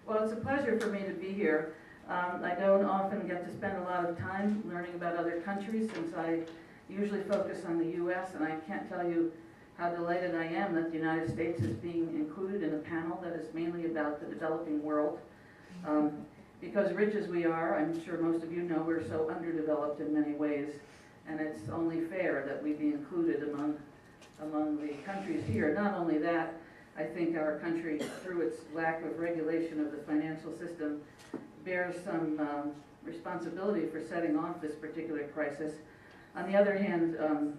Well, it's a pleasure for me to be here. I don't often get to spend a lot of time learning about other countries since I usually focus on the U.S., and I can't tell you how delighted I am that the United States is being included in a panel that is mainly about the developing world. Because rich as we are, I'm sure most of you know we're so underdeveloped in many ways, and it's only fair that we be included among the countries here. Not only that, I think our country, through its lack of regulation of the financial system, bears some responsibility for setting off this particular crisis. On the other hand,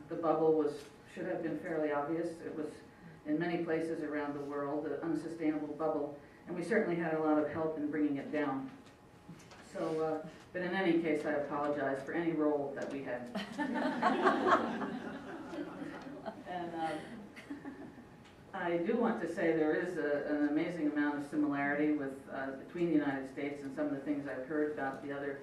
the bubble should have been fairly obvious. It was in many places around the world, an unsustainable bubble, and we certainly had a lot of help in bringing it down. So, but in any case, I apologize for any role that we had. And I do want to say there is an amazing amount of similarity between the United States and some of the things I've heard about the other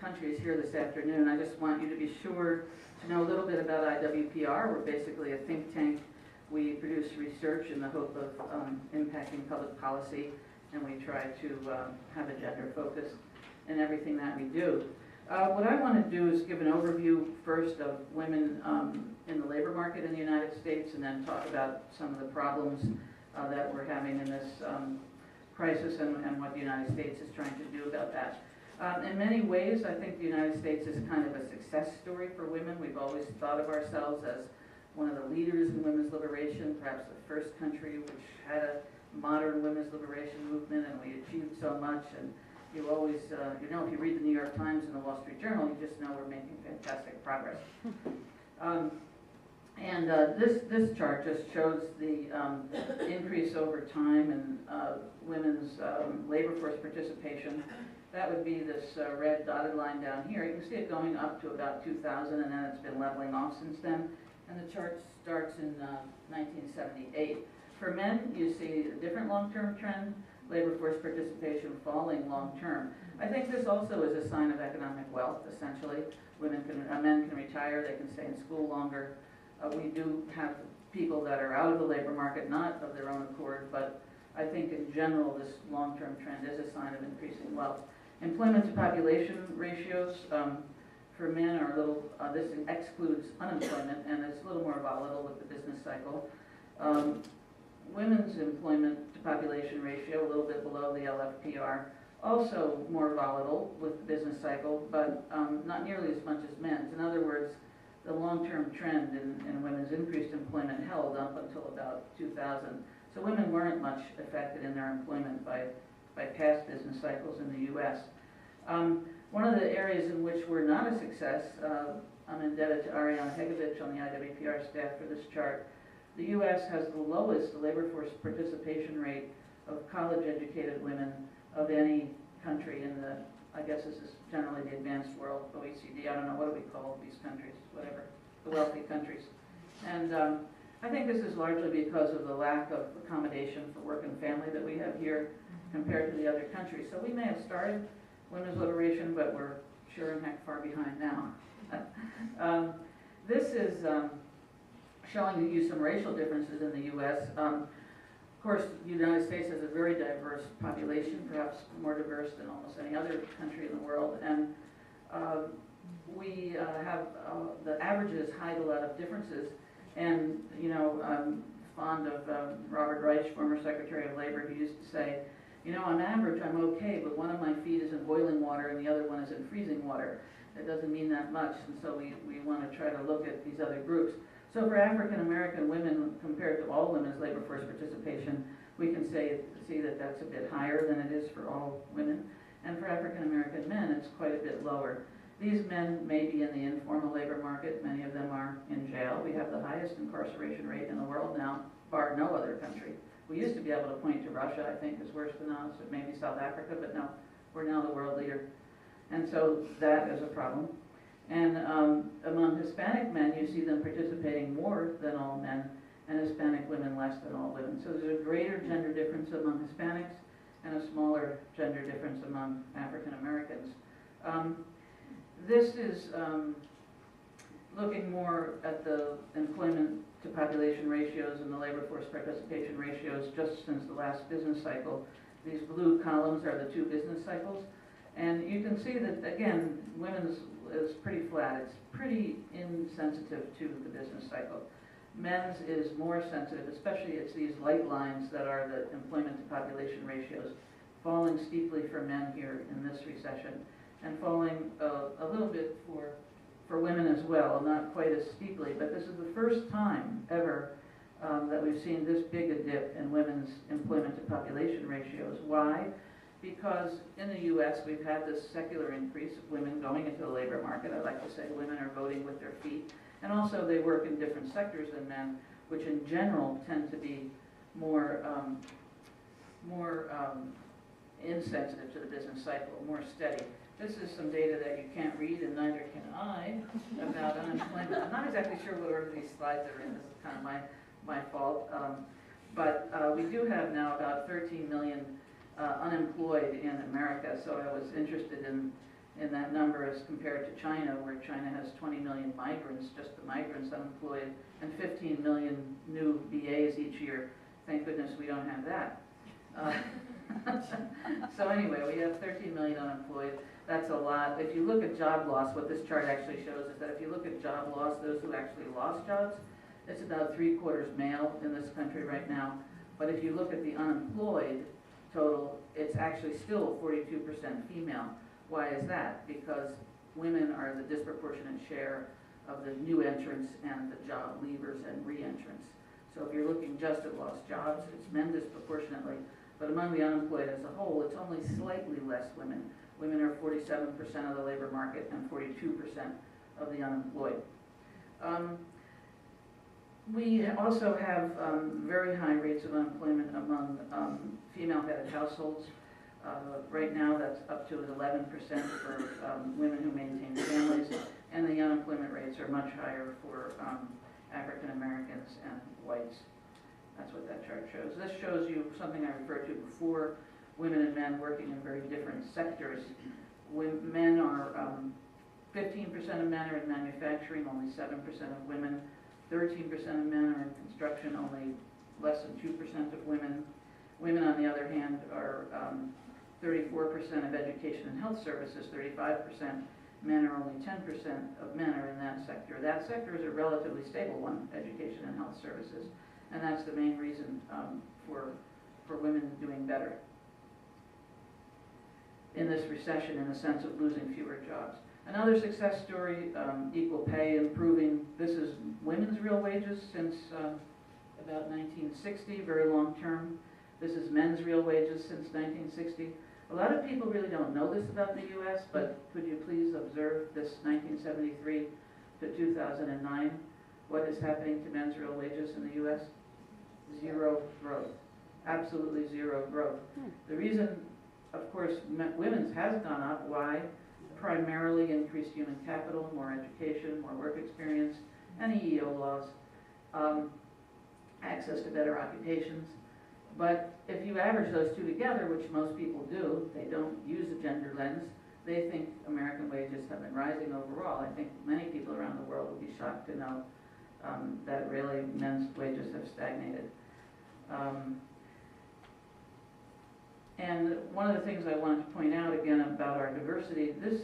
countries here this afternoon. I just want you to be sure to know a little bit about IWPR. We're basically a think tank. We produce research in the hope of impacting public policy, and we try to have a gender focus in everything that we do. What I want to do is give an overview first of women in the labor market in the United States, and then talk about some of the problems that we're having in this crisis and what the United States is trying to do about that. In many ways, I think the United States is kind of a success story for women. We've always thought of ourselves as one of the leaders in women's liberation, perhaps the first country which had a modern women's liberation movement, and we achieved so much. And you always, if you read the New York Times and the Wall Street Journal, you just know we're making fantastic progress. This chart just shows the increase over time in women's labor force participation. That would be this red dotted line down here. You can see it going up to about 2000, and then it's been leveling off since then. And the chart starts in 1978. For men, you see a different long-term trend. Labor force participation falling long-term. I think this also is a sign of economic wealth, essentially. Men can retire, they can stay in school longer. We do have people that are out of the labor market, not of their own accord, but I think in general this long-term trend is a sign of increasing wealth. Employment to population ratios for men are a little, this excludes unemployment, and it's a little more volatile with the business cycle. Women's employment to population ratio, a little bit below the LFPR, also more volatile with the business cycle, but not nearly as much as men's. In other words, the long-term trend in women's increased employment held up until about 2000. So women weren't much affected in their employment by past business cycles in the U.S. One of the areas in which we're not a success, I'm indebted to Ariana Hegovich on the IWPR staff for this chart. The U.S. has the lowest labor force participation rate of college-educated women of any country in the, I guess this is generally the advanced world, OECD, I don't know, what do we call these countries, whatever, the wealthy countries. And I think this is largely because of the lack of accommodation for work and family that we have here compared to the other countries. So we may have started women's liberation, but we're sure in heck far behind now. This is showing you some racial differences in the U.S. Of course, the United States has a very diverse population, perhaps more diverse than almost any other country in the world, and we have, the averages hide a lot of differences, and I'm fond of Robert Reich, former Secretary of Labor, who used to say, on average I'm okay, but one of my feet is in boiling water and the other one is in freezing water. It doesn't mean that much, and so we want to try to look at these other groups. So for African American women, compared to all women's labor force participation, we can see that that's a bit higher than it is for all women. And for African American men, it's quite a bit lower. These men may be in the informal labor market. Many of them are in jail. We have the highest incarceration rate in the world now, bar no other country. We used to be able to point to Russia, I think, is worse than us, or maybe South Africa, but no, we're now the world leader. And so that is a problem. And among Hispanic men, you see them participating more than all men, and Hispanic women less than all women. So there's a greater gender difference among Hispanics and a smaller gender difference among African Americans. This is looking more at the employment to population ratios and the labor force participation ratios just since the last business cycle. these blue columns are the two business cycles. And you can see that, again, women's is pretty flat. It's pretty insensitive to the business cycle. Men's is more sensitive, especially it's these light lines that are the employment to population ratios, falling steeply for men here in this recession, and falling a little bit for women as well, not quite as steeply, but this is the first time ever that we've seen this big a dip in women's employment to population ratios. Why? Because in the U.S. we've had this secular increase of women going into the labor market. I like to say women are voting with their feet. And also they work in different sectors than men, which in general tend to be more insensitive to the business cycle, more steady. This is some data that you can't read, and neither can I, about unemployment. I'm not exactly sure what order these slides are in. This is kind of my fault. But we do have now about 13 million unemployed in America, so I was interested in that number as compared to China, where China has 20 million migrants, just the migrants unemployed, and 15 million new BAs each year. Thank goodness we don't have that. So anyway, we have 13 million unemployed. That's a lot. If you look at job loss, what this chart actually shows is that if you look at job loss, those who actually lost jobs, it's about 3/4 male in this country right now. But if you look at the unemployed total, it's actually still 42% female. Why is that? Because women are the disproportionate share of the new entrants and the job leavers and re-entrants. So if you're looking just at lost jobs, it's men disproportionately. But among the unemployed as a whole, it's only slightly less women. Women are 47% of the labor market and 42% of the unemployed. We also have very high rates of unemployment among female-headed households. Right now, that's up to 11% for women who maintain families, and the unemployment rates are much higher for African Americans and whites. That's what that chart shows. This shows you something I referred to before, women and men working in very different sectors. Men are, 15% of men are in manufacturing, only 7% of women. 13% of men are in construction, only less than 2% of women. Women, on the other hand, are 34% of education and health services, 35%. Men are only 10% of men are in that sector. That sector is a relatively stable one, education and health services. And that's the main reason for women doing better in this recession, in the sense of losing fewer jobs. Another success story, equal pay improving. This is women's real wages since about 1960, very long term. This is men's real wages since 1960. A lot of people really don't know this about the U.S., but could you please observe this 1973 to 2009? What is happening to men's real wages in the U.S.? Zero growth. Absolutely zero growth. The reason, of course, women's has gone up. Why? Primarily increased human capital, more education, more work experience, and EEO laws, access to better occupations. But if you average those two together, which most people do, they don't use a gender lens, they think American wages have been rising overall. I think many people around the world would be shocked to know that really men's wages have stagnated. And one of the things I wanted to point out again about our diversity, this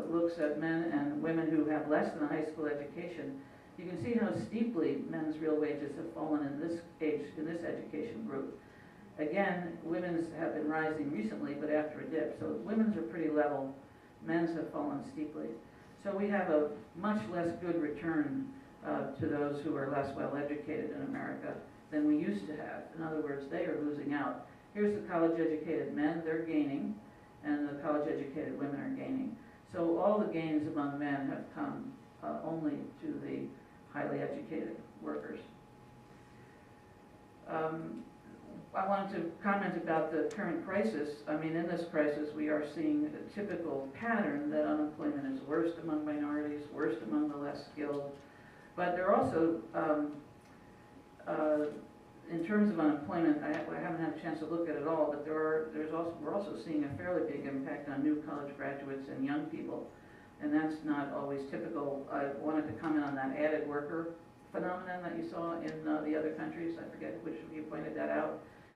looks at men and women who have less than a high school education. You can see how steeply men's real wages have fallen in this education group. Again, women's have been rising recently, but after a dip. So women's are pretty level, men's have fallen steeply. So we have a much less good return to those who are less well educated in America than we used to have. In other words, they are losing out. Here's the college-educated men, they're gaining, and the college-educated women are gaining. So all the gains among men have come only to the highly educated workers. I wanted to comment about the current crisis. I mean, in this crisis, we are seeing a typical pattern that unemployment is worst among minorities, worst among the less skilled. But there are also, in terms of unemployment, I haven't had a chance to look at it all, but we're also seeing a fairly big impact on new college graduates and young people. And that's not always typical. I wanted to comment on that added worker phenomenon that you saw in the other countries. I forget which of you pointed that out.